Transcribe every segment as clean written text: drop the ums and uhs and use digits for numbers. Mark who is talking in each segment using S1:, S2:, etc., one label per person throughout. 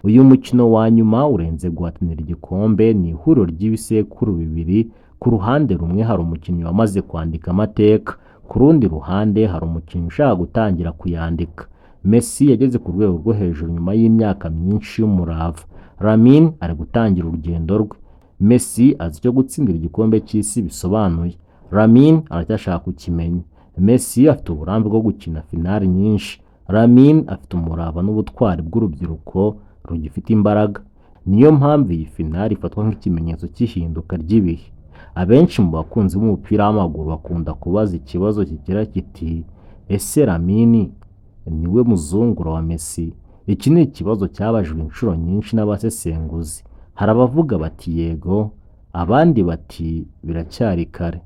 S1: uyu mukino wa nyuma urenze guhatanira igikombe ni ihuriro ry'ibisekuru bibiri. Ku ruhande rumwe hari umukinnyi wamaze kwandika amateka, ku rundi ruhande hari umukinnyi ushaka gutangira kuyandika. Messi yageze ku rwego rwo hejuru nyuma y'imyaka myinshi y'umurava. Lamine ari gutangira urugendo rwe. Messi azi icyo gutsindira igikombe cy'isi bisobanuye, Lamine aracyashaka kukimenya. Messi afite uburambe bwo gukina finali nyinshi, Lamine afite umurava n'ubutwari bw'urubyiruko rugifite imbaraga. Niyo mpamvu iyi finali ifatwa nk'ikimenyetso cy'ihinduka ry'ibihe. Abenshi mu bakunzi b'umupira w'amaguru bakunda kubaza ikibazo kigira kiti, ese Lamine niwe muzungura wa Messi? Iki ni ikibazo cyabajwe inshuro nyinshi n'abasesenguzi. Hari abavuga bati yego, abandi bati biracyari kare.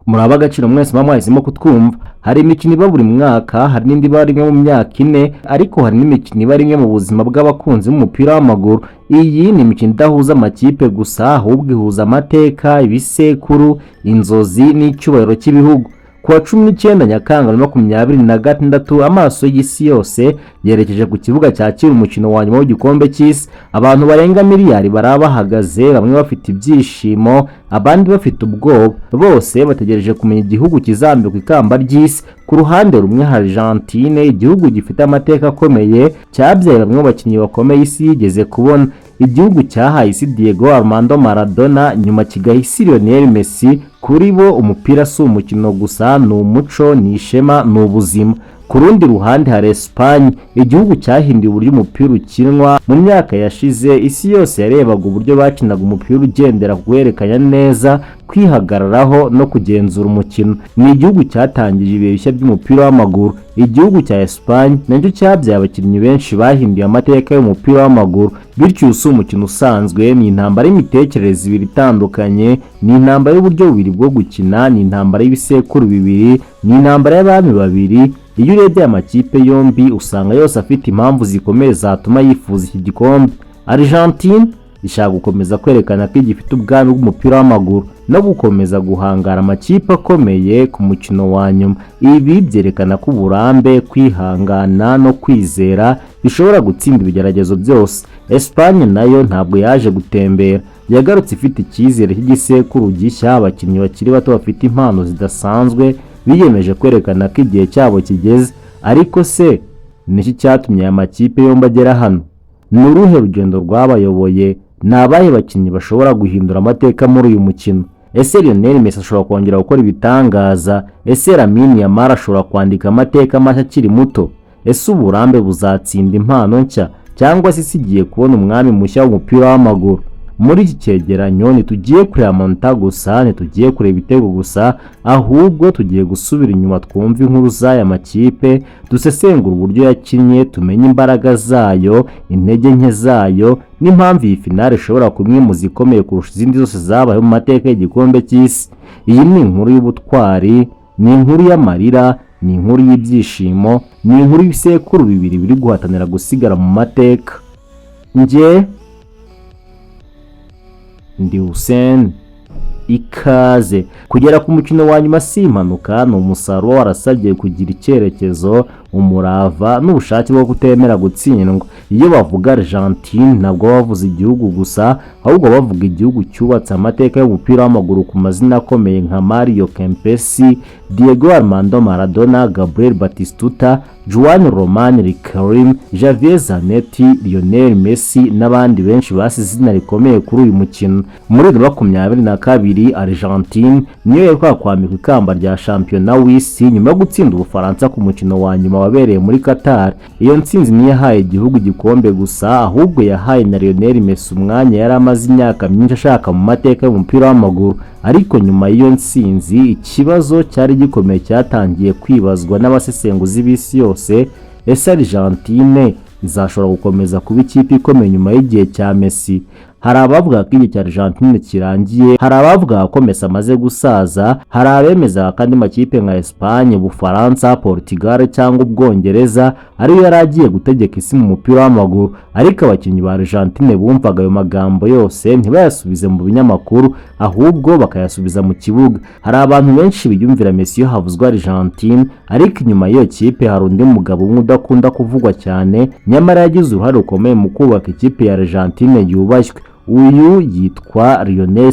S1: Muraba agaciro mwese mwahisemo kutwumva. Hari imikino iba buri mwaka, hari n'indi iba rimwe mu myaka 4, ariko hari n'imikino iba rimwe mu buzima bw'abakunzi b'umupira w'amaguru. Iyi ni imikino idahuza amakipe gusa, ahubwo ihuza amateka, ibisekuru, inzozi n'icyubahiro cy'ibihugu. Kuwa 19 Nyakanga 2026 amaso y'isi yose yerekeje ku kibuga cyakira umukino wa nyuma w'igikombe cy'isi. Abantu barenga miliyari barabahagaze, bamwe bafite ibyishimo, abandi bafite ubwoba. Bose bategereje kumenya igihugu kizambikwa ikamba ry'isi. Ku ruhande rumwe hari Argentine, igihugu gifite amateka akomeye, cyabyaye bamwe mu bakinnyi bakomeye isi yigeze kubona. Igihugu cyahaye isi Diego Armando Maradona, nyuma kigaha isi Lionel Messi. Kuri bo umupira si umukino gusa, ni umuco, ni ishema, ni ubuzima. Ku rundi ruhande hari Espagne, igihugu cyahinduye uburyo umupira ukinwa. Mu myaka yashize isi yose yarebaga uburyo bakinaga umupira ugendera kwerekanya neza, kwihagararaho no kugenzura umukino. Ni igihugu cyatangije ibihe bishya by'umupira w'amaguru. Igihugu cya Espagne nacyo cyabyaye abakinnyi benshi bahinduye amateka y'umupira w'amaguru. Bityo usu umukino usanzwe ni intambara y'imitekerereze ibiri itandukanye, ni intambara y'uburyo bubiri bwo gukina, ni intambara y'ibisekuru bibiri, ni intambara y'abami babiri. Iyo urebye amakipe yombi usanga yose afite impamvu zikomeye zatuma yifuza iki gikombe. Argentine ishaka gukomeza kwerekana ko igifite ubwami bw'umupira w'amaguru no gukomeza guhangara amakipe akomeye ku mukino wa nyuma. Ibi byerekana ko uburambe, kwihangana no kwizera bishobora gutsinda ibigeragezo byose. Espagne nayo ntabwo yaje gutembera, yagarutse ifite icyizere cy'igisekuru gishya. Abakinnyi bakiri bato bafite impano zidasanzwe biyemeje kwerekana ko igihe cyabo kigeze. Ariko se niki cyatumye aya makipe yombi agera hano? Ni uruhe rugendo rwabayoboye? Ni abahe bakinnyi bashobora guhindura amateka muri uyu mukino? Ese Lionel Messi ashobora kongera gukora ibitangaza? Ese Lamine Yamal ashobora kwandika amateka mashya akiri muto? Ese uburambe buzatsinda impano nshya, cyangwa se isi igiye kubona umwami mushya w'umupira w'amaguru? Muri iki cyegeranyo ntitugiye kureba amanota gusa, ntitugiye kureba ibitego gusa, ahubwo tugiye gusubira inyuma twumva inkuru z'aya makipe, dusesengura uburyo yakinnye, tumenye imbaraga zayo, intege nke zayo, n'impamvu iyi finale ishobora kuba imwe mu zikomeye kurusha izindi zose zabaye mu mateka y'igikombe cy'isi. Iyi ni inkuru y'ubutwari, ni inkuru y'amarira, ni inkuru y'ibyishimo, ni inkuru y'ibisekuru bibiri biri guhatanira gusigara mu mateka. Njye ndi Hussein, ikaze. Kugera ku mukino wa nyuma si impanuka, ni umusaruro warasabye kugira icyerekezo, umurava n'ubushake bwo kutemera gutsindwa. Iyo bavuga Argentine ntabwo bavuze igihugu gusa, ahubwo bavuga igihugu cyubatse amateka y'umupira w'amaguru ku mazina akomeye nka Mario Kempesi, Diego Armando Maradona, Gabriel Batistuta, Juan Román Riquelme, Javier Zanetti, Lionel Messi n'abandi benshi basize izina rikomeye kuri uyu mukino. Muri 2022 Argentine niyo yaheruka kwambikwa ikamba rya shampiyona w'isi nyuma yo gutsinda Ubufaransa ku mukino wa nyuma wabereye muri Qatar. Iyo ntsinzi ntiyahaye igihugu igikombe gusa, ahubwo yahaye na Lionel Messi umwanya yari amaze imyaka myinshi ashaka mu mateka y'umupira w'amaguru. Ariko nyuma y'iyo ntsinzi ikibazo cyari gikomeye cyatangiye kwibazwa n'abasesenguzi b'isi yose: ese Argentine izashobora gukomeza kuba ikipe ikomeye nyuma y'igihe cya Messi? Hari abavuga ko igihe cya Argentine kirangiye, hari abavuga ko Messi amaze gusaza, hari abemeza kandi makipe nka Espagne, Bufaransa, Portugal cyangwa Ubwongereza ariyo yari agiye gutegeka isi mu mupira w'amaguru. Ariko abakinnyi ba Argentine bumvaga ayo magambo yose ntibayasubize mu binyamakuru, ahubwo bakayasubiza mu kibuga. Hari abantu benshi biyumvira Messi iyo havuzwe Argentine, ariko inyuma y'iyo kipe hari undi mugabo umwe udakunda kuvugwa cyane, nyamara yagize uruhare rukomeye mu kubaka ikipe ya Argentine yubashywe. Uyu yitwa Lionel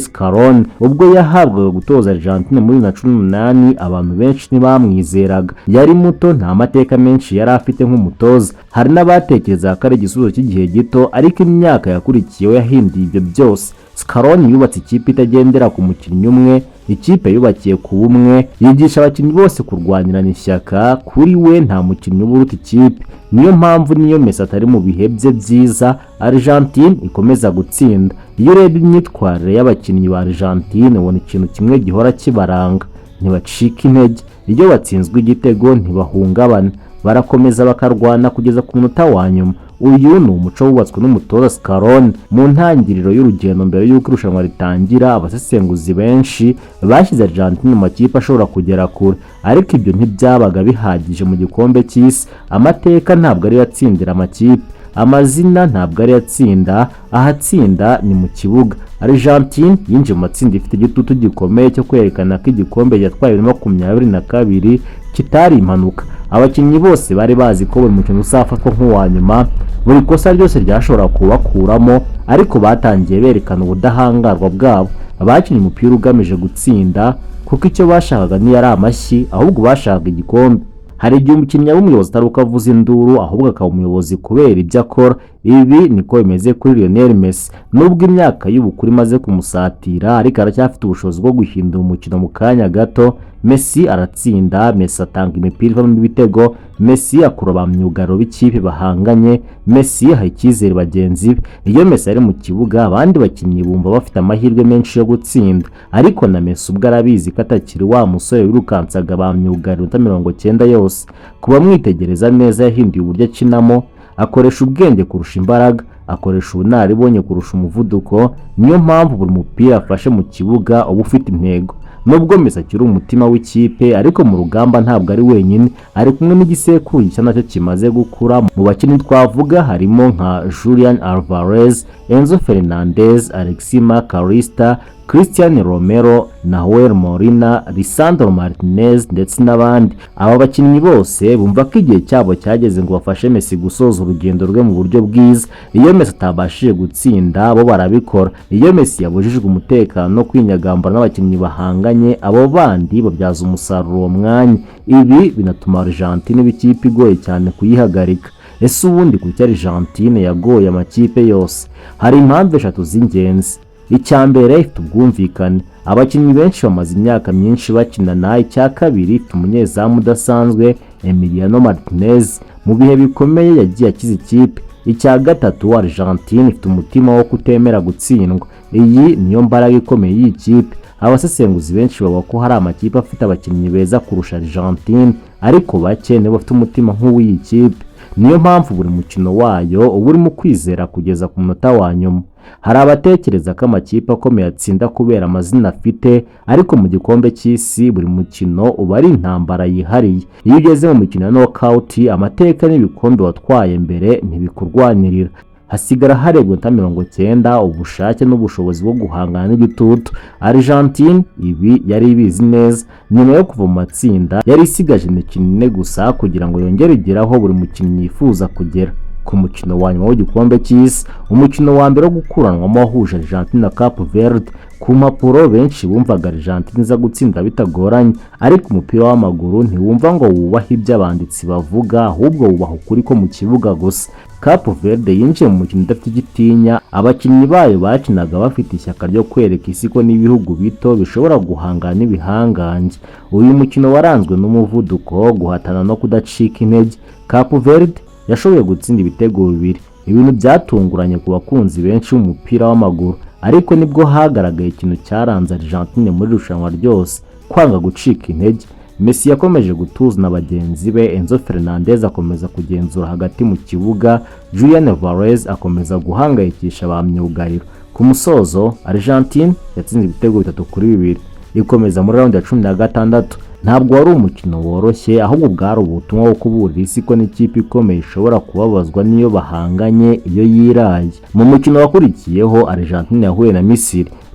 S1: ubwo yahabwaga gutoza Argentine muri 2018 abantu benshi ntibamwizeraga. Yari muto, nta mateka menshi yari afite nk'umutoza. Hari n'abatekereza ko ari igisubizo cy'igihe gito, ariko imyaka yakurikiyeho yahinduye ibyo byose. Scaloni yubatse ikipe itagendera ku mukinnyi umwe, ikipe yubakiye ku bumwe, yigisha abakinnyi bose kurwanirana ishyaka. Kuri we nta mukinnyi uburuta ikipe. Niyo mpamvu niyo Messi atari mu bihe bye byiza, Argentine ikomeza gutsinda. Iyo urebye imyitwarire y'abakinnyi ba Argentine ubona ikintu kimwe gihora kibaranga: ntibacika intege. Iyo batsinzwe igitego ntibahungabana, barakomeza bakarwana kugeza ku munota wa nyuma. Uyu ni umuco wubatswe n'umutoza Scaloni. Mu ntangiriro y'urugendo mbere y'uko irushanwa ritangira, abasesenguzi benshi bashyize Argentine mu makipe ashobora kugera kure, ariko ibyo ntibyabaga bihagije mu gikombe cy'isi. Amateka ntabwo ari yatsindira amakipe, amazina ntabwo ari yatsinda, ahatsinda ni mu kibuga. Argentine yinjiye mu matsinda ifite igitutu gikomeye cyo kwerekana ko igikombe yatwaye 2022 kitari impanuka. Abakinnyi bose bari bazi ko buri mukino uzafatwa nk'uwa nyuma, buri kosa ryose ryashobora kubakuramo, ariko batangiye berekana ubudahangarwa bwabo. Abakinnyi umupira ugamije gutsinda, kuko icyo bashakaga ntiyari amashyi, ahubwo bashakaga igikombe. Hari igihe umukinnyi w'umuyobozi ataruka avuza induru, ahubwo akaba umuyobozi kubera ibyo akora. Ibi niko bimeze kuri Lionel Messi. Nubwo imyaka y'ubukuru imaze kumusatira, ariko aracyafite ubushobozi bwo guhindura umukino mu kanya gato. Messi aratsinda, Messi atanga imipira ivamo ibitego, Messi akura ba myugariro b'ikipe bahanganye, Messi aha icyizere bagenzi be. Iyo Messi ari mu kibuga, abandi bakinnyi bumva bafite amahirwe menshi yo gutsinda, ariko na Messi ubwo arabizi ko atakiri wa musore wirukansaga ba myugariro 90 yose. Kuba mwitegereza neza, yahinduye uburyo akinamo, akoresha ubwenge kurusha imbaraga, akoresha ubunararibonye kurusha umuvuduko. Niyo mpamvu buri mupira afashe mu kibuga uba ufite intego. Nubwo Messi akiri umutima w'ikipe, ariko mu rugamba ntabwo ari wenyine, ari kumwe n'igisekuru gishya nacyo kimaze gukura. Mu bakinnyi twavuga harimo nka Julian Alvarez, Enzo Fernandez, Alexis Macarista, Cristiano Romero, Nahuel Molina, Lisandro Martinez ndetse n'abandi. Aba bakinnyi bose bumva ko igihe cyabo cyageze ngo bafashe Messi gusoza urugendo rwe mu buryo bwiza. Iyo Messi atabashije gutsinda, bo barabikora. Iyo Messi yabujijwe umutekano no kwinyagambura n'abakinnyi bahanganye, abo bandi babyaza umusaruro uwo mwanya. Ibi binatuma Argentine iba ikipe igoye cyane kuyihagarika. Ese ubundi kuki Argentine yagoye amakipe yose? Hari impamvu eshatu z'ingenzi. Icya mbere, ifite ubwumvikane. Abakinnyi benshi bamaze imyaka myinshi bakinana. Icya kabiri, ifite umunyezamu udasanzwe Emiliano Martinez, mu bihe bikomeye yagiye akiza ikipe. Icya gatatu, Argentine ifite umutima wo kutemera gutsindwa. Iyi niyo mbaraga ikomeye y'iyi kipe. Abasesenguzi benshi bavuga ko hari amakipe afite abakinnyi beza kurusha Argentine, ariko bake nibo bafite umutima nk'uw'iyi kipe. Niyo mpamvu buri mukino wayo uba urimo kwizera kugeza ku munota wa nyuma. Hari abatekereza ko amakipe akomeye atsinda kubera amazina afite, ariko mu gikombe cy'isi buri mukino uba ari intambara yihariye. Iyo ugeze mu mikino ya knockout, amateka n'ibikombe watwaye mbere ntibikurwanirira. Hasigara harebwa 90, ubushake n'ubushobozi bwo guhangana n'igitutu. Argentine ibi yari ibizi neza. Nyuma yo kuva mu matsinda, yari isigaje imikino 4 gusa kugira ngo yongere igeraho buri mukinnyi yifuza kugera. ku mukino wa nyuma w'igikombe cy'isi. Umukino wa mbere wo gukuranwamo wahuje Argentina na Cape Verde. Ku mpapuro benshi bumvaga Argentina iza gutsinda bitagoranye, ariko umupira w'amaguru ntiwumva ngo wubahe ibyo abanditsi bavuga, ahubwo wubaha ukuri ko mu kibuga gusa. Cape Verde yinjiye mu mukino idafite igitinya, abakinnyi bayo bakinaga bafite ishyaka ryo kwereka isi ko n'ibihugu bito bishobora guhangana n'ibihangange. Uyu mukino waranzwe n'umuvuduko, guhatana no kudacika intege. Cape Verde yashoboye gutsinda ibitego bibiri, ibintu byatunguranye ku bakunzi benshi b'umupira w'amaguru, ariko nibwo hagaragaye ikintu cyaranze Argentina muri rushanwa ryose: kwanga gucika intege. Messi yakomeje gutuza na bagenzi be, Enzo Fernandez akomeza kugenzura hagati mu kibuga, Julian Alvarez akomeza guhangayikisha ba myugariro. Ku musozo Argentina yatsinze ibitego 3-2 ikomeza muri round ya 16. Ntabwo wari umukino woroshye, ahubwo bwari ubutumwa bwo kuburira isi ko n'ikipe ikomeye ishobora kubabazwa niyo bahanganye iyo yiraye. Mu mukino wakurikiyeho Argentina yahuye na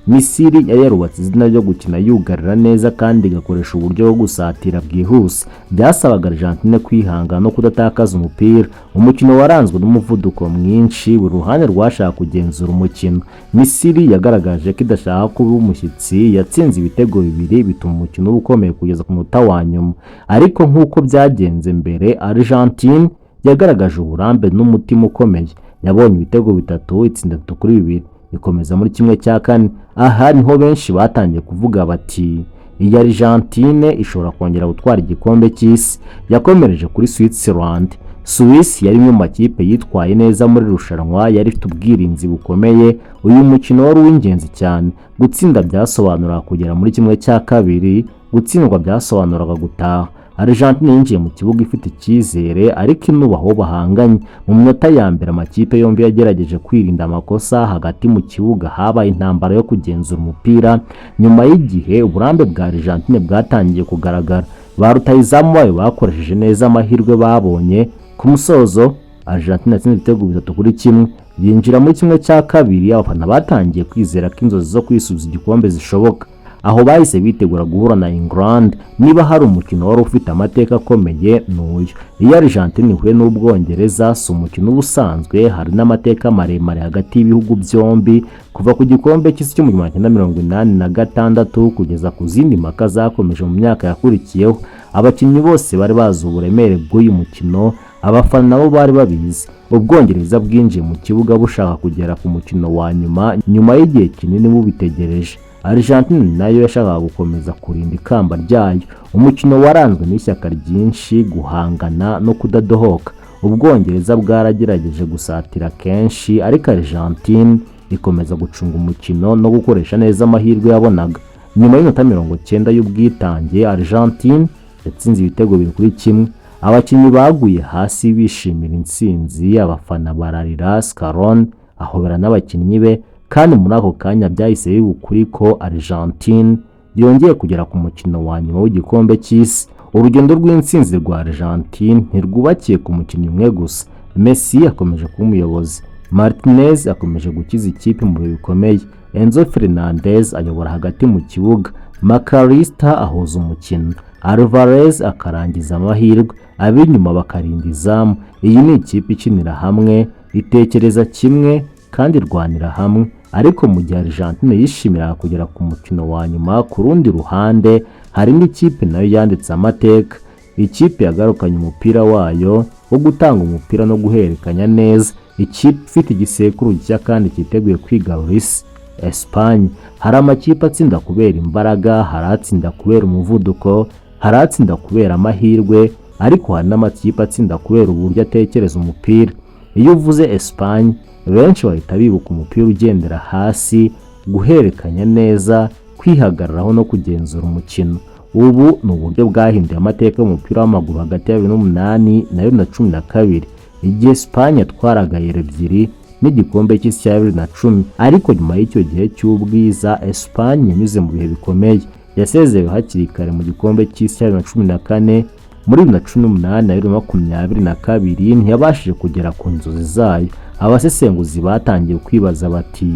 S1: Misiri yari yarubatse izina ryo gukina yugarira neza kandi igakoresha uburyo bwo gusatira bwihuse. Byasabaga Argentina kwihangana no kudatakaza umupira. Umukino waranzwe n'umuvuduko mwinshi, buri ruhande rwashaka kugenzura umukino. Misiri yagaragaje ko idashaka kuba umushyitsi, yatsinze ibitego 2 bituma umukino uba ukomeye kugeza ku munota wa nyuma. Ariko nk'uko byagenze mbere, Argentina yagaragaje uburambe n'umutima ukomeye. Yabonye ibitego 3 itsinda 3-2 ikomeza muri kimwe cya kane. Aha niho benshi batangiye kuvuga bati iyi Argentine ishobora kongera gutwara igikombe cy'isi. Yakomereje kuri cy'Isi Rwanda. Cy'Isi yari mu makipe yitwaye neza muri rushanwa, yari ifite ubwirinzi bukomeye. Uyu mukino wari uw'ingenzi cyane. Gutsinda byasobanuraga kugera muri kimwe cya kabiri, gutsindwa byasobanuraga gutaha. Argentina yinjiye mu kibuga ifite icyizere, ariko inubaho bahanganye. Mu minota ya mbere amakipe yombi yagerageje kwirinda amakosa. Hagati mu kibuga habaye intambara yo kugenzura umupira. Nyuma y'igihe uburambe bwa Argentina bwatangiye kugaragara. Ba rutahizamu bayo bakoresheje neza amahirwe babonye. Ku musozo Argentina yatsinze ibitego 3-1 yinjira muri kimwe cya kabiri. Abafana batangiye kwizera ko inzozi zo kwisubiza igikombe zishoboka. Aho bahise bitegura guhura na England. Niba hari umukino wari ufite amateka akomeye n'uyu. Iyo Argentina ihuye n'Ubwongereza si umukino ubusanzwe, hari n'amateka maremare hagati y'ibihugu byombi, kuva ku gikombe cy'isi cyo mu 1986 kugeza ku zindi mpaka zakomeje mu myaka yakurikiyeho. Abakinnyi bose bari bazi uburemere bw'uyu mukino, abafana nabo bari babizi. Ubwongereza bwinjiye mu kibuga bushaka kugera ku mukino wa nyuma y'igihe kinini bubitegereje. Argentina nayo yashakaga gukomeza kurinda ikamba ryayo. Umukino waranzwe n'ishyaka ryinshi, guhangana no kudadohoka. Ubwongereza bwaragerageje gusatira kenshi, ariko Argentina ikomeza gucunga umukino no gukoresha neza amahirwe yabonaga. Nyuma y'iminota 90 y'ubwitange, Argentina yatsinze ibitego 2-1. Abakinnyi baguye hasi bishimira intsinzi, abafana bararira, Scaloni ahobera n'abakinnyi be, kandi muri ako kanya byahise biba ukuri ko Argentina yongeye kugera ku mukino wa nyuma w'igikombe cy'isi. Urugendo rw'intsinzi rwa Argentina ntirwubakiye ku mukinnyi umwe gusa. Messi akomeje kuba umuyobozi, Martinez akomeje gukiza ikipe mu bihe bikomeye, Enzo Fernandez ayobora hagati mu kibuga, Makarista ahuza umukino, Alvarez akarangiza amahirwe, ab'inyuma bakarinda izamu. Iyi ni ikipe ikinira hamwe, itekereza kimwe kandi irwanira hamwe. Ariko mu gihe Argentina yishimira kugera ku mukino wa nyuma, ku rundi ruhande hari n'ikipe nayo yanditse amateka. Ikipe yagarukanye umupira wayo wo gutanga umupira no guhererekanya neza. Ikipe ifite igisekuru gishya kandi cyiteguye kwigarura isi, Espagne. Hari amakipe atsinda kubera imbaraga, hari atsinda kubera umuvuduko, hari atsinda kubera amahirwe, ariko hari n'amakipe atsinda kubera uburyo atekereza umupira. Iyo uvuze Espagne, benshi bahita bibuka umupira ugendera hasi, guhererekanya neza, kwihagararaho no kugenzura umukino. Ubu ni uburyo bwahinduye amateka y'umupira w'amaguru hagati ya 2008 na 2012, igihe Espagne yatwaraga ebyiri n'igikombe cy'isi cya 2010. Ariko nyuma y'icyo gihe cy'ubwiza, Espagne yanyuze mu bihe bikomeye. Yasezerewe hakiri kare mu gikombe cy'isi cya 2014. Muri 2018 na 2022 ntiyabashije kugera ku nzozi zayo. Abasesenguzi batangiye kwibaza bati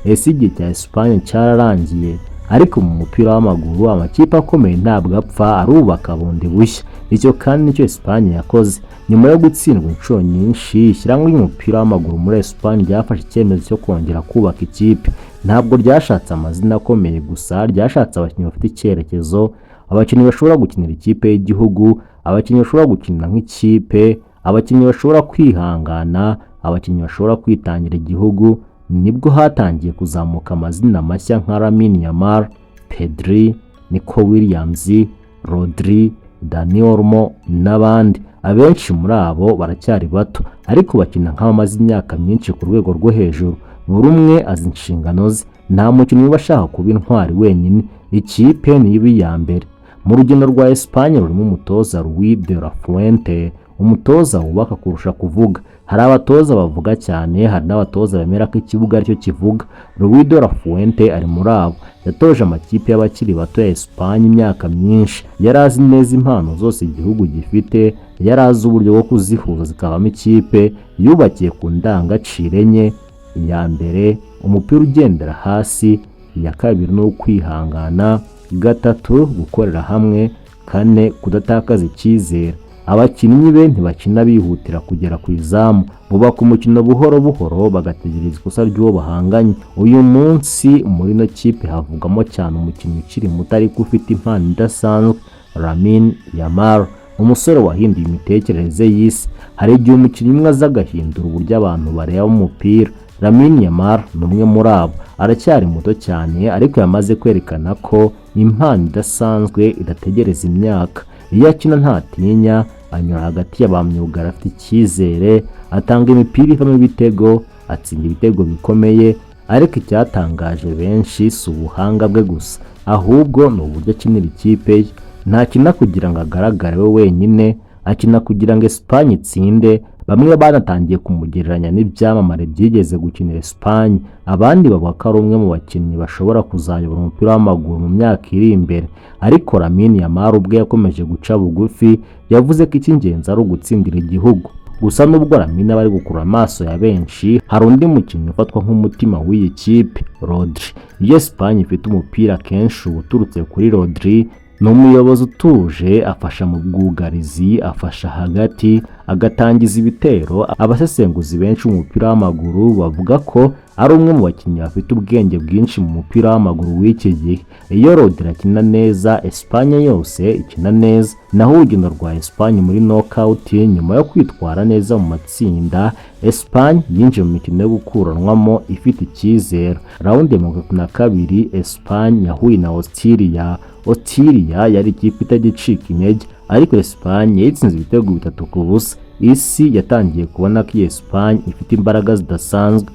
S1: ese igihe cya Espagne cyararangiye? ariko mu mupira w'amaguru amakipe akomeye ntabwo apfa arubaka bundi bushya. Icyo kandi nicyo Espagne yakoze. Nyuma yo gutsindwa inshuro nyinshi, ishyirahamwe ry'umupira w'amaguru muri Espagne ryafashe icyemezo cyo kongera kubaka ikipe. Ntabwo ryashatse amazina akomeye gusa, ryashatse abakinnyi bafite icyerekezo, abakinnyi bashobora gukinira ikipe y'igihugu, abakinnyi bashobora gukinira nk'ikipe, abakinnyi bashobora kwihangana, abakinnyi bashobora kwitangira igihugu. Nibwo hatangiye kuzamuka amazina mashya nka Lamine, Yamal, Pedri, Nico Williams, Rodri, Dani Olmo n'abandi. Abenshi muri abo baracyari bato ariko bakina nk'abamaze imyaka myinshi ku rwego rwo hejuru. Buri umwe azi inshingano ze, nta mukinnyi uba ashaka kuba intwari wenyine, ikipe niyo iya mbere. Mu rugendo rwa Espagne rurimo umutoza Luis de la Fuente, umutoza wubaka kurusha kuvuga. Hari abatoza bavuga cyane, hari n'abatoza bemera ko ikibuga aricyo kivuga. Luis de la Fuente ari muri abo. Yatoje amakipe y'abakiri bato ya Espagne imyaka myinshi, yari azi neza impano zose igihugu gifite, yari azi uburyo bwo kuzihuza zikavamo ikipe. Yubakiye ku ndangagaciro enye: iya mbere umupira ugendera hasi, iya kabiri ni ukwihangana, gatatu gukorera hamwe, kane kudatakaza icyizere. Abakinnyi be ntibakina bihutira kugera ku izamu, bubaka umukino buhoro buhoro bagategereza ikosa ry'uwo bahanganye. Uyu munsi muri ino kipe havugamo cyane umukinnyi ukiri muto ariko ufite impano idasanzwe, Lamine Yamal, umusore wahinduye imitekerereze y'isi. Hari igihe umukinnyi umwe aza agahindura uburyo abantu bareba umupira. Lamine Yamal ni umwe muri abo. Aracyari muto cyane ariko yamaze kwerekana ko impano idasanzwe idategereza imyaka. Iyo akina ntatinya, anyura hagati y'abamyuga, afite icyizere, atanga imipira ivamo ibitego, atsinda ibitego bikomeye. Ariko icyatangaje benshi si ubuhanga bwe gusa, ahubwo ni uburyo akinira ikipe ye. Ntakina kugira ngo agaragare we wenyine, akina kugira ngo Espagne itsinde. Bamwe banatangiye kumugereranya n'ibyamamare byigeze gukinira Espagne, abandi bavuga ko ari umwe mu bakinnyi bashobora kuzayobora umupira w'amaguru mu myaka iri imbere. Ariko Lamine Yamal ubwe yakomeje guca bugufi, yavuze ko icy'ingenzi ari ugutsindira igihugu. Gusa nubwo Lamine aba ari gukurura amaso ya benshi, hari undi mukinnyi ufatwa nk'umutima w'iyi kipe, Rodri. Iyo Espagne ifite umupira kenshi uba uturutse kuri Rodri. Ni umuyobozi utuje, afasha mu bwugarizi, afasha hagati, agatangiza ibitero. Abasesenguzi benshi mu mupira w'amaguru bavuga ko ari umwe mu bakinnyi bafite ubwenge bwinshi mu mupira w'amaguru w'iki gihe. Iyo Rodri akina neza, Espagne yose ikina neza. Naho urugendo rwa Espagne muri knockout, nyuma yo kwitwara neza mu matsinda, Espagne yinjiye mu mikino yo gukuranwamo ifite icyizere. Raundi ya 32 Espagne yahuye na Austria yari ikipe itagicika intege, ariko Espagne yitsinze ibitego 3-0. Isi yatangiye kubona ko Espagne ifite imbaraga zidasanzwe.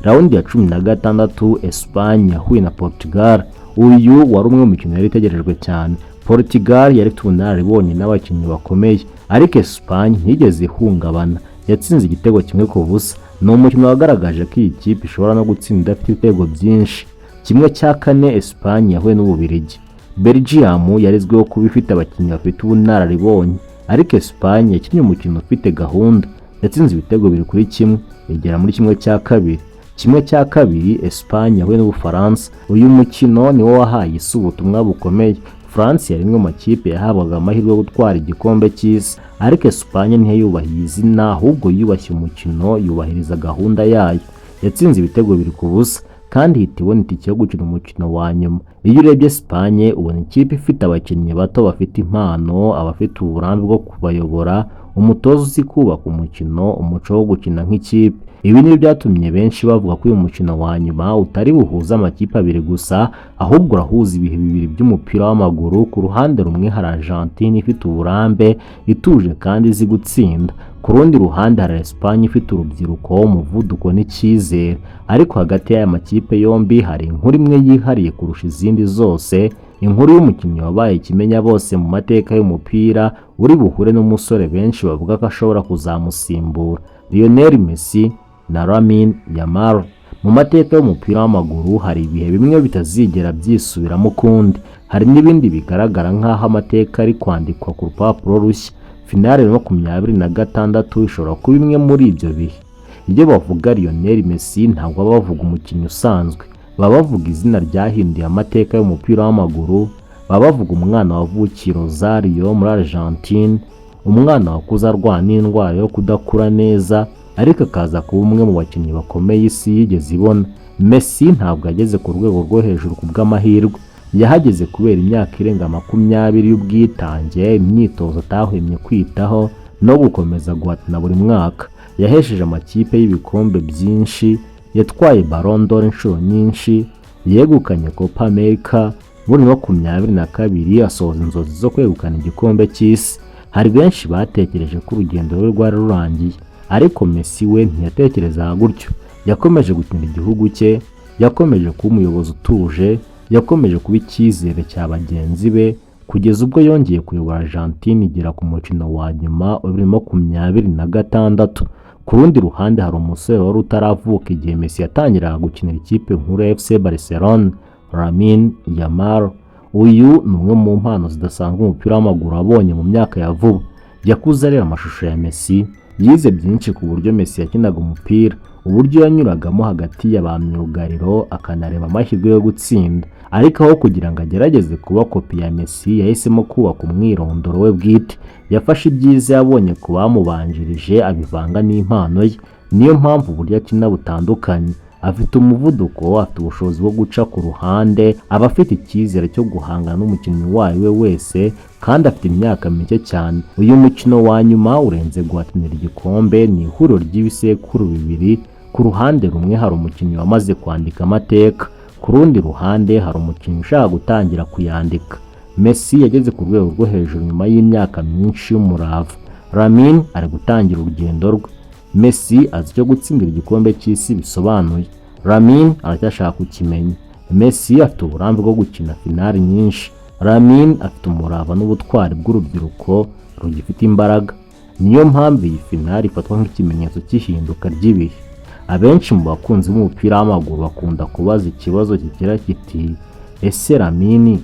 S1: Raundi ya 16 Espagne yahuye na Portugal. Uyu wari umwe mu mikino yari itegerejwe cyane. Portugal yari ifite ubunararibonye n'abakinnyi bakomeye, ariko Espagne ntigeze ihungabana, yatsinze igitego 1-0. Ni umukino wagaragaje ko iyi kipe ishobora no gutsinda idafite ibitego byinshi. 1/4 Espagne yahuye n'Ububiligi. Belgium yarizweho kuba ifite abakinnyi bafite ubunararibonye, ariko Espagne yakinnye umukino ufite gahunda, yatsinze ibitego 2-1 igera muri 1/2. 1/2 Espagne yahuye n'Ubufaransa. Uyu mukino niwo wahaye isi ubutumwa bukomeye. France yari imwe mu makipe yahabwaga amahirwe yo gutwara igikombe cy'isi, ariko Espagne ntiyubahiye izina, ahubwo yubashye umukino, yubahiriza gahunda yayo. Yatsinze ibitego 2-0 kandi ihita ibona itike yo gukina umukino wa nyuma. Iyo urebye Espagne ubona ikipe ifite abakinnyi bato bafite impano, abafite uburambe bwo kubayobora, umutoza uzi kubaka umukino, umuco wo gukina nk'ikipe. Ibi ni byatumye benshi bavuga ko uyu mukino wa nyuma utari buhuza amakipe abiri gusa, ahubwo urahuza ibihe bibiri by'umupira w'amaguru. Ku ruhande rumwe hari Argentina ifite uburambe, ituje kandi izi gutsinda. Ku rundi ruhande hari Espagne ifite urubyiruko, umuvuduko n'icyizere. Ariko hagati y'aya makipe yombi hari inkuru imwe yihariye kurusha izindi zose, inkuru y'umukinnyi wabaye ikimenya bose mu mateka y'umupira, uri buhure n'umusore benshi bavuga ko ashobora kuzamusimbura, Lionel Messi na Lamine Yamal. Mu mateka y'umupira w'amaguru hari ibihe bimwe bitazigera byisubiramo ukundi, hari n'ibindi bigaragara nk'aho amateka ari kwandikwa ku rupapuro rushya. Finale ya 26 ishobora kuba imwe muri ibyo bihe. Iyo bavuga Lionel Messi ntabwo baba bavuga umukinnyi usanzwe, baba bavuga izina ryahinduye amateka y'umupira w'amaguru, baba bavuga umwana wavukiye Rosario muri Argentine, umwana wakuze arwana n'indwara yo kudakura neza ariko akaza kuba umwe mu bakinnyi bakomeye isi yigeze ibona. Messi ntabwo yageze ku rwego rwo hejuru ku bw'amahirwe, yahageze kubera imyaka irenga 20 y'ubwitange, imyitozo atahwemye kwitaho no gukomeza guhatana buri mwaka. Yahesheje amakipe y'ibikombe byinshi, yatwaye Ballon d'Or inshuro nyinshi, yegukanye Copa America muri 2022, asohoza inzozi zo kwegukana igikombe cy'isi. Hari benshi batekereje ko urugendo rwe rwari rurangiye, ariko Messi we ntiyatekereza gutyo. Yakomeje gukinira igihugu cye, yakomeje kuba umuyobozi utuje, yakomeje kuba icyizere cya bagenzi be kugeza ubwo yongeye kuyobora Argentina igera ku mukino wa nyuma wa 2026. Ku rundi ruhande hari umusore wari utaravuka igihe Messi yatangiraga gukinira ikipe nkuru ya FC Barcelona, Lamine Yamal. Uyu ni umwe mu mpano zidasanzwe umupira w'amaguru abonye mu myaka ya vuba. Yakuze areba amashusho ya Messi, yize byinshi ku buryo Messi yakinaga umupira, uburyo yanyuragamo hagati ya ba myugariro, akanareba amahirwe yo gutsinda. Ariko aho kugira ngo agerageze kuba kopi ya Messi, yahisemo kubaka umwirondoro we bwite. Yafashe ibyiza yabonye ku bamubanjirije abivanga n'impano ye. Niyo mpamvu uburyo akina butandukanye. Afite umuvuduko, afite ubushobozi bwo guca ku ruhande, aba afite icyizere cyo guhangana n'umukinnyi uwo ari we wese, kandi afite imyaka mike cyane. Uyu mukino wa nyuma urenze guhatanira igikombe, ni ihuriro ry'ibisekuru bibiri. Ku ruhande rumwe hari umukinnyi wamaze kwandika amateka, ku rundi ruhande hari umukinnyi ushaka gutangira kuyandika. Messi yageze ku rwego rwo hejuru nyuma y'imyaka myinshi y'umurava. Lamine ari gutangira urugendo rwe. Messi azi icyo gutsindira igikombe cy'isi bisobanuye, Lamine aracyashaka kukimenya. Messi afite uburambe bwo gukina finali nyinshi, Lamine afite umurava n'ubutwari bw'urubyiruko rugifite imbaraga. Niyo mpamvu iyi finali ifatwa nk'ikimenyetso cy'ihinduka ry'ibihe. Abenshi mu bakunzi b'umupira w'amaguru bakunda kubaza ikibazo kigira kiti, ese Lamine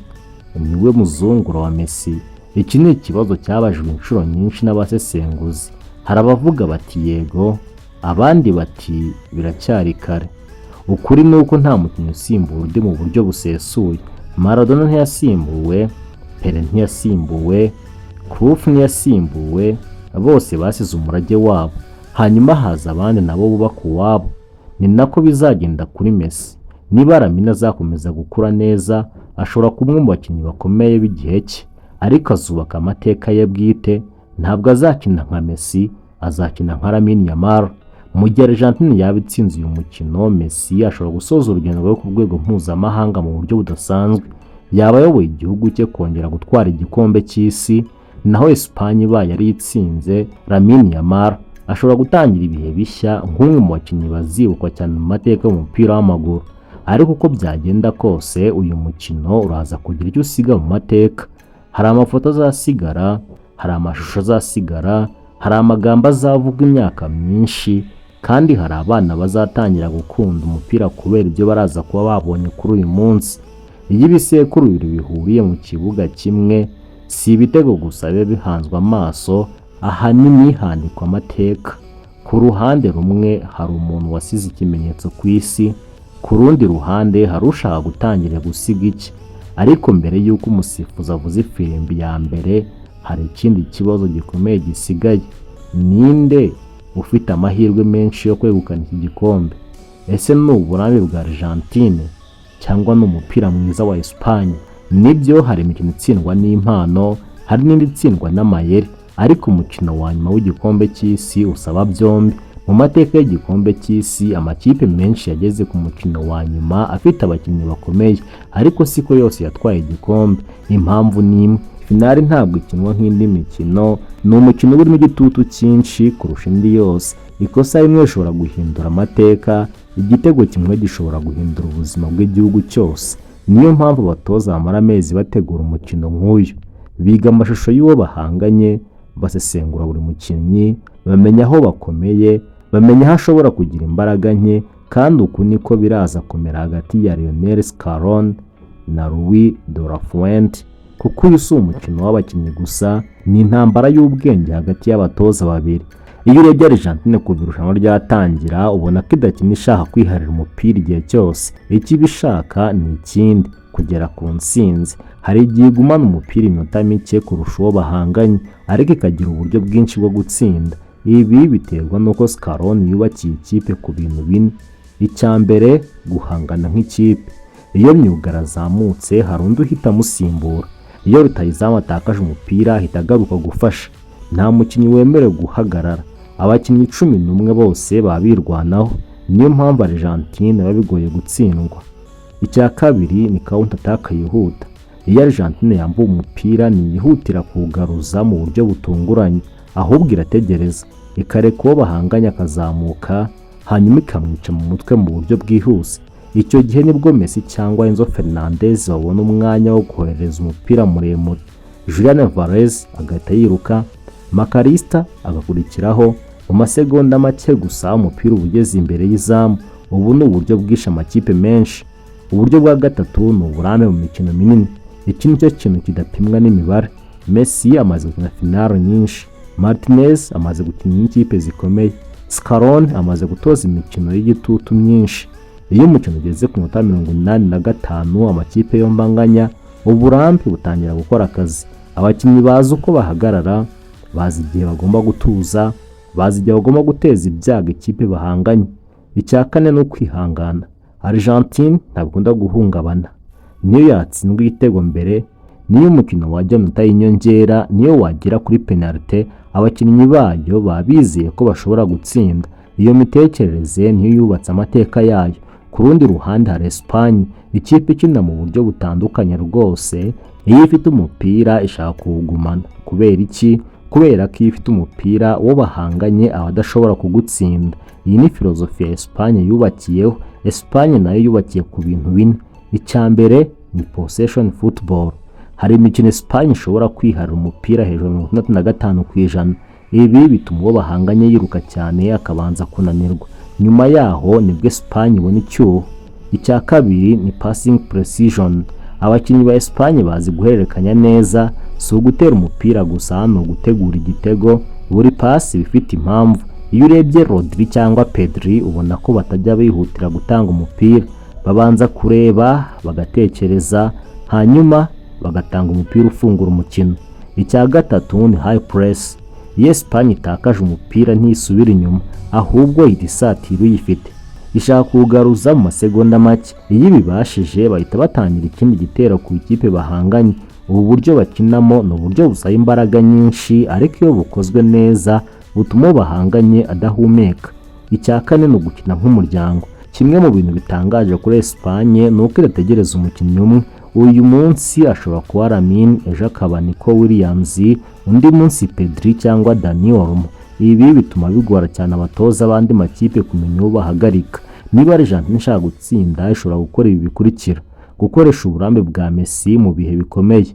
S1: niwe muzungura wa Messi? Iki ni ikibazo cyabajijwe inshuro nyinshi n'abasesenguzi. Hari abavuga bati yego, abandi bati biracyari kare. Ukuri ni uko nta mukinnyi usimbura undi mu buryo busesuye. Maradona ntiyasimbuwe, Pele ntiyasimbuwe, Cruyff ntiyasimbuwe, bose basize umurage wabo, hanyuma haza abandi nabo bubaka uwabo. Ni nako bizagenda kuri Messi. Niba Lamine azakomeza gukura neza, ashobora kuba umwe mu bakinnyi bakomeye b'igihe cye, ariko azubaka amateka ye bwite. Ntabwo azakina nka Messi, azakina nka Lamine Yamal. Mu gihe Argentina yaba itsinze uyu mukino, Messi ashobora gusoza urugendo rwe ku rwego mpuzamahanga mu buryo budasanzwe. Yaba ayoboye igihugu cye kongera gutwara igikombe cy'isi. Naho Espagne ibaye yari itsinze, Lamine Yamal ashobora gutangira ibihe bishya nk'umwe mu bakinnyi bazibukwa cyane mu mateka y'umupira w'amaguru. Ariko uko byagenda kose, uyu mukino uraza kugira icyo usiga mu mateka. Hari amafoto azasigara, hari amashusho azasigara, hari amagambo azavugwa imyaka myinshi, kandi hari abana bazatangira gukunda umupira kubera ibyo baraza kuba babonye kuri uyu munsi. Iyo ibisekuru bibiri bihuriye mu kibuga kimwe, si ibitego gusa biba bihanzwe amaso, ahanini handikwa amateka. Ku ruhande rumwe hari umuntu wasize ikimenyetso ku isi, ku rundi ruhande hari ushaka gutangira gusiga iki. Ariko mbere y'uko umusifuzi avuza ifirimbi ya mbere, hari ikindi kibazo gikomeye gisigaye. Ninde ufite amahirwe menshi yo kwegukana iki gikombe? Ese ni uburambe bwa Argentine cyangwa ni umupira mwiza wa Espagne? Nibyo, hari imikino itsindwa n'impano, hari n'indi itsindwa n'amayeri, ariko umukino wa nyuma w'igikombe cy'isi usaba byombi. Mu mateka y'igikombe cy'isi, amakipe menshi yageze ku mukino wa nyuma afite abakinnyi bakomeye, ariko siko yose yatwaye igikombe. Impamvu ni imwe, finali ntabwo ikinwa nk'indi mikino, ni umukino urimo igitutu cyinshi kurusha indi yose. Ikosa rimwe rishobora guhindura amateka, igitego kimwe gishobora guhindura ubuzima bw'igihugu cyose. Niyo mpamvu abatoza bamara amezi bategura umukino nk'uyu. Biga amashusho y'uwo bahanganye, basesengura buri mukinnyi, bamenya aho bakomeye, bamenya aho ashobora kugira imbaraga nke, kandi uku niko biraza kumera hagati ya Lionel na Luis de la Fuente. Kuko uyu si umukino w'abakinnyi gusa, ni intambara y'ubwenge hagati y'abatoza babiri. Iyo urebye Argentine ku irushanwa ryatangira ubona ko idakina ishaka kwiharira umupira igihe cyose, icyo iba ishaka ni ikindi, kugera ku ntsinzi. Hari igihe igumana umupira iminota mike kurusha uwo bahanganye ariko ikagira uburyo bwinshi bwo gutsinda. Ibi biterwa n'uko Scaloni yubakiye ikipe ku bintu bine. Icya mbere, guhangana nk'ikipe. Iyo myugariro azamutse hari undi uhita amusimbura. Iyo rutahizamu atakaje umupira ahita agaruka gufasha. Nta mukinnyi wemerewe guhagarara. Abakinnyi 11 bose baba birwanaho. Niyo mpamvu Argentine biba bigoye gutsindwa. Icya kabiri ni counter attack yihuta. Iyo Argentine yambuye umupira ntiyihutira kuwugaruza mu buryo butunguranye, ahubwo irategereza ikareka uwo bahanganye akazamuka, hanyuma ikamwica mu mutwe mu buryo bwihuse. Icyo gihe nibwo Messi cyangwa Enzo Fernandez babona umwanya wo kohereza umupira muremure. Julian Alvarez agahita yiruka, Makarista agakurikiraho. Mu masegonda make gusa umupira ugeze imbere y'izamu. Ubu ni uburyo bwishe amakipe menshi. Uburyo bwa gatatu ni uburambe mu mikino minini. Iki nicyo kintu kidapimwa n'imibare. Messi amaze gukina finale nyinshi, Martinez amaze gukina n'ikipe zikomeye, Scaloni amaze gutoza imikino y'igitutu myinshi. Iyo umukino ugeze ku minota 85 amakipe yombi anganya, uburambe butangira gukora akazi. Abakinnyi bazi uko bahagarara, bazi igihe bagomba gutuza, bazi igihe bagomba guteza ibyago ikipe bahanganye. Icya kane ni ukwihangana. Argentine ntabwo guhungabana. Niyo yatsindwa igitego mbere, niyo umukino wajya mu y'inyongera, niyo wagera kuri penalty, abakinnyi bayo babizeye ko bashobora gutsinda. Iyo mitekerereze niyo yubatse amateka yayo. Ku rundi ruhande hari Espagne, ikipe ikina mu buryo butandukanye rwose. Iyo ifite umupira ishaka kuwugumana. Kubera iki? Kubera ko iyo ifite umupira uwo bahanganye aba adashobora kugutsinda. Iyi ni filozofi ya Espagne yubakiyeho. Espagne nayo yubakiye ku bintu bine. Icya mbere ni possession football. Hari imikino Espagne ishobora kwiharira umupira hejuru ya 65%. Ibi bituma uwo bahanganye yiruka cyane akabanza kunanirwa. Nyuma yaho nibwo Espagne ibona icyuho. Icya kabiri ni passing precision. Abakinnyi ba Espagne bazi guhererekanya neza, si ugutera umupira gusa, no gutegura igitego. Buri pasi bifite impamvu. Iyo urebye Rodri cyangwa Pedri ubona ko batajya bihutira gutanga umupira, babanza kureba, bagatekereza, hanyuma bagatanga umupira ufungura umukino. Icya gatatu ni high press. Iyo Espagne itakaje umupira ntisubira inyuma, ahubwo ihita isatira uyifite, ishaka kuwugaruza mu masegonda make. Iyo bibashije bahita batangira ikindi gitero ku ikipe bahanganye. Ubu buryo bakinamo ni uburyo busaba imbaraga nyinshi, ariko iyo bukozwe neza butuma bahanganye adahumeka. Icya kane ni ugukina nk'umuryango. Kimwe mu bintu bitangaje kuri Espagne ni uko irategereza umukinnyi umwe. Uyu munsi ashobora kuba Lamine, ejo akaba Nico Williams, undi munsi Pedri cyangwa Dani Olmo. Ibi bituma bigora cyane abatoza abandi makipe kumenya uwo bahagarika. Niba Argentine ishaka gutsinda ishobora gukora ibi bikurikira: gukoresha uburambe bwa Messi mu bihe bikomeye,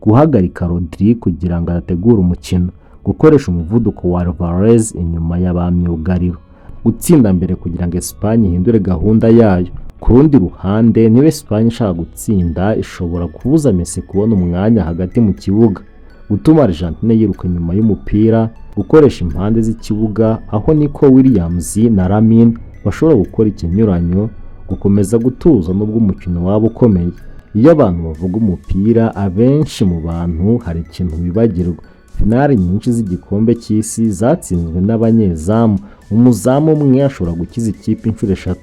S1: guhagarika Rodri kugira ngo ategure umukino, gukoresha umuvuduko wa Alvarez inyuma y'abamyugariro, gutsinda mbere kugira ngo Espagne ihindure gahunda yayo. Ku rundi ruhande, niba Espagne ishaka gutsinda ishobora kubuza Messi kubona umwanya hagati mu kibuga, gutuma Argentine yiruka nyuma y'umupira, gukoresha impande z'ikibuga aho Nico Williams na Lamine bashobora gukora ikinyuranyo, gukomeza gutuza nubwo umukino waba ukomeye. Iyo abantu bavuga umupira, abenshi mu bantu hari ikintu bibagirwa. Finale nyinshi z'igikombe cy'isi zatsinzwe n'abanyezamu. Umuzamu umwe ashobora gukiza ikipe inshuro 3,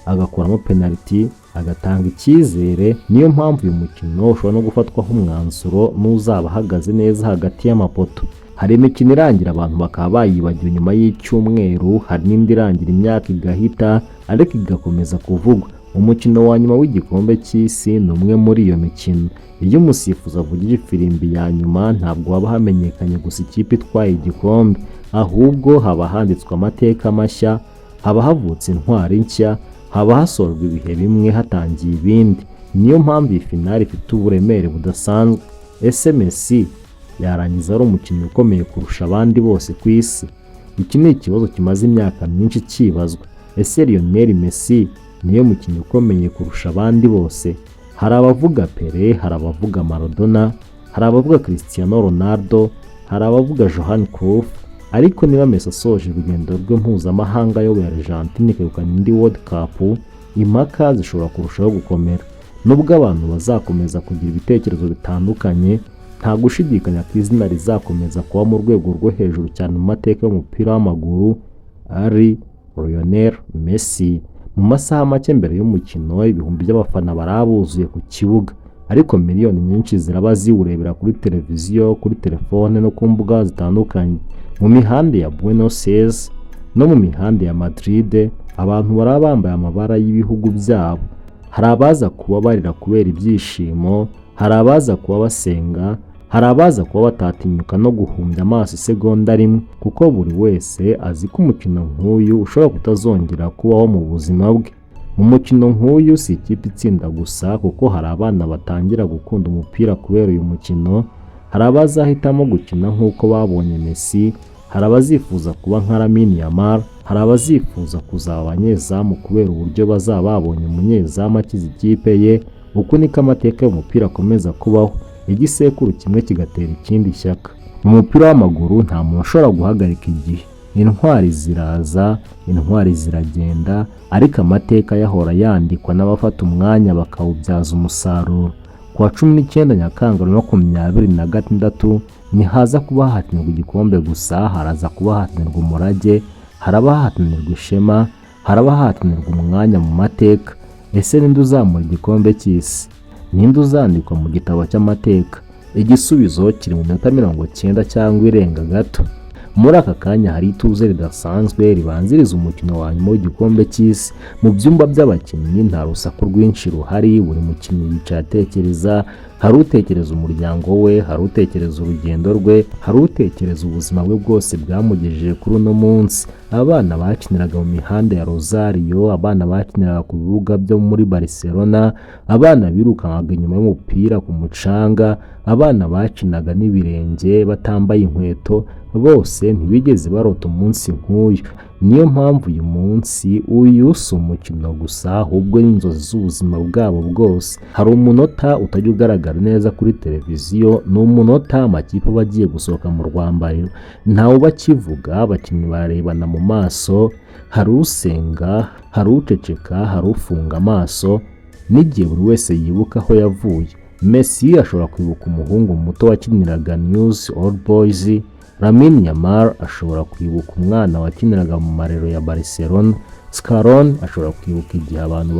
S1: agakuramo penalty, agatanga icyizere. Niyo mpamvu uyu mukino ushobora no gufatwaho umwanzuro n'uzaba ahagaze neza hagati y'amapoto. Hari imikino irangira abantu bakaba bayibagiwe nyuma y'icyumweru, hari n'indi irangira imyaka igahita ariko igakomeza kuvugwa. Umukino wa nyuma w'igikombe cy'isi ni umwe muri iyo mikino. Iyo umusifuzi avugije ifirimbi ya nyuma ntabwo haba hamenyekanye gusa ikipe itwaye igikombe, ahubwo haba handitswe amateka mashya, haba havutse intwari nshya, haba hasorwa ibihe bimwe hatangiye ibindi. Niyo mpamvu iyi finale ifite uburemere budasanzwe. Ese Messi yarangiza ari umukinnyi ukomeye kurusha abandi bose ku isi? Iki ni ikibazo kimaze imyaka myinshi kibazwa. Ese Lionel Messi niyo mukinnyi ukomeye kurusha abandi bose? Hari abavuga Pele, hari abavuga Maradona, hari abavuga Cristiano Ronaldo, hari abavuga Johan Cruyff, ariko niba Messi asoje urugendo rwe mpuzamahanga ayoboye Argentina ikegukana indi World Cup, impaka zishobora kurushaho gukomera. Nubwo abantu bazakomeza kugira ibitekerezo bitandukanye, nta gushidikanya ko izina rizakomeza kuba mu rwego rwo hejuru cyane mu mateka y'umupira w'amaguru ari Lionel Messi. Mu masaha make mbere y'umukino, ibihumbi by'abafana barabuzuye ku kibuga, ariko miliyoni nyinshi ziraba ziwurebera kuri televiziyo, kuri telefone no ku mbuga zitandukanye. Mu mihanda ya Buenos Aires no mu mihanda ya Madrid, abantu baraba bambaye amabara y'ibihugu byabo. Hari abaza kuba barira kubera ibyishimo, hari abaza kuba basenga, hari abaza kuba batatinyuka no guhumbya amaso isegonda rimwe, kuko buri wese azi ko umukino nk'uyu ushobora kutazongera kubaho mu buzima bwe. Mu mukino nk'uyu si ikipe itsinda gusa, kuko hari abana batangira gukunda umupira kubera uyu mukino, hari abazahitamo gukina nk'uko babonye Messi, hari abazifuza kuba nka Lamine Yamal, hari abazifuza kuzaba abanyezamu kubera uburyo bazaba babonye umunyezamu akiza ikipe ye. Uku niko amateka y'umupira akomeza kubaho, igisekuru kimwe kigatera ikindi shyaka. Mu mupira w'amaguru nta muntu ushobora guhagarika igihe. Intwari ziraza, intwari ziragenda, ariko amateka yahora yandikwa n'abafata umwanya bakawubyaza umusaruro. Ku wa 19 Nyakanga 2026 ntihaza kuba hahatanirwa igikombe gusa, haraza kuba hahatanirwa umurage, haraba hahatanirwa ishema, haraba hahatanirwa umwanya mu mateka. Ese ninde uzamura igikombe cy'isi? Ninde uzandikwa mu gitabo cy'amateka? Igisubizo kiri mu minota 90 cyangwa irenga gato. Muri aka kanya hari ituze ridasanzwe ribanziriza umukino wa nyuma w'igikombe cy'isi. Mu byumba by'abakinnyi nta rusaku rwinshi ruhari, buri mukinnyi yicaye atekereza. Hari utekereza umuryango we, hari utekereza urugendo rwe, hari utekereza ubuzima bwe bwose bwamugejeje kuri uno munsi. Abana bakiniraga mu mihanda ya Rosario, abana bakiniraga ku bibuga byo muri Barcelona, abana birukankaga inyuma y'umupira ku mucanga, abana bakinaga n'ibirenge batambaye inkweto, bose ntibigeze barota umunsi nk'uyu. Niyo mpamvu uyu munsi uyu si umukino gusa, ahubwo ni inzozi z'ubuzima bwabo bwose. Hari umunota utajya ugaragara neza kuri televiziyo, ni umunota amakipe aba agiye gusohoka mu rwambariro, ntawe bakivuga, abakinnyi bararebana mu maso, hari usenga, hari uceceka, hari ufunga amaso, n'igihe buri wese yibuka aho yavuye. Messi ashobora kwibuka umuhungu muto wakiniraga News Old Boys, Lamine Yamal ashobora kwibuka umwana wakiniraga mu marero ya Barcelona, Scaloni ashobora kwibuka igihe abantu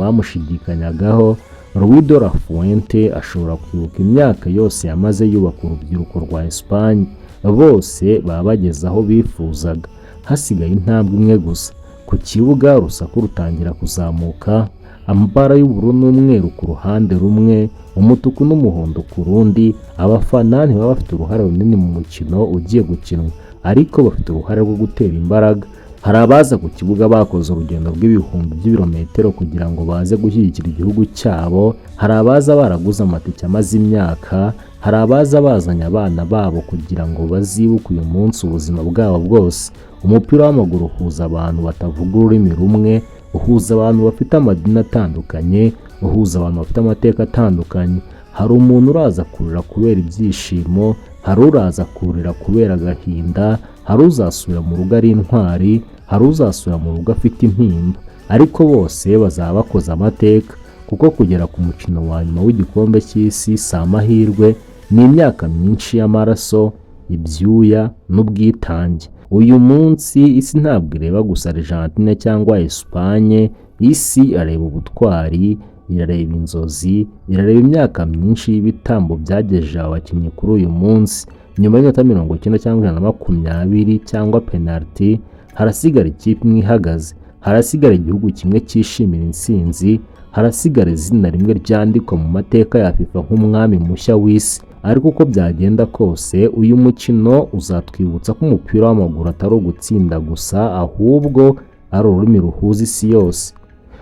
S1: bamushidikanyagaho, Luis de la Fuente ashobora kwibuka imyaka yose yamaze yubaka urubyiruko rwa Espagne. Bose baba bageze aho bifuzaga, hasigaye intambwe imwe gusa. Ku kibuga urusaku rutangira kuzamuka, amabara y'ubururu n'umweru ku ruhande rumwe, umutuku n'umuhondo ku rundi. Abafana ntibaba bafite uruhare runini mu mukino ugiye gukinwa, ariko bafite uruhare rwo gutera imbaraga. Hari abaza ku kibuga bakoze urugendo rw'ibihumbi by'ibirometero kugira ngo baze gushyigikira igihugu cyabo, hari abaza baraguze amatike amaze imyaka, hari abaza bazanye abana babo kugira ngo bazibuke uyu munsi ubuzima bwabo bwose. Umupira w'amaguru uhuza abantu batavuga ururimi rumwe, uhuza abantu bafite amadini atandukanye, uhuza abantu bafite amateka atandukanye. Hari umuntu uraza kurira kubera ibyishimo, hari uraza kurira kubera agahinda, hari uzasubira mu rugo ari intwari, hari uzasubira mu rugo afite intimba, ariko bose bazaba bakoze amateka, kuko kugera ku mukino wa nyuma w'igikombe cy'isi si amahirwe, ni imyaka myinshi y'amaraso, ibyuya n'ubwitange. Uyu munsi isi ntabwo ireba gusa Argentina cyangwa Espagne, isi areba ubutwari, irareba inzozi, irareba imyaka myinshi y'ibitambo byagejeje abakinnyi kuri uyu munsi. Nyuma y'iminota 90 cyangwa 120 cyangwa penalty, harasigara ikipe imwe ihagaze, harasigara igihugu kimwe cyishimira intsinzi, harasigara izina rimwe ryandikwa mu mateka ya FIFA nk'umwami mushya w'isi. Ariko uko byagenda kose, uyu mukino uzatwibutsa ko umupira w'amaguru atari ugutsinda gusa, ahubwo ari ururimi ruhuza isi yose.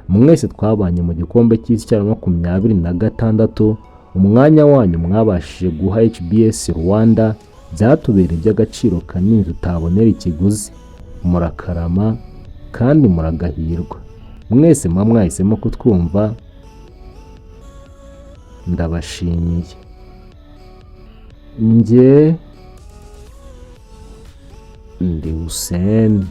S1: Mwese twabanye mu gikombe cy'isi cya 2026, umwanya wanyu mwabashije guha HBS Rwanda byatubereye iby'agaciro kanini tutabonera ikiguzi. Murakarama kandi muragahirwa. Mwese mwahisemo kutwumva, ndabashimiye. Njye ndi Hussein.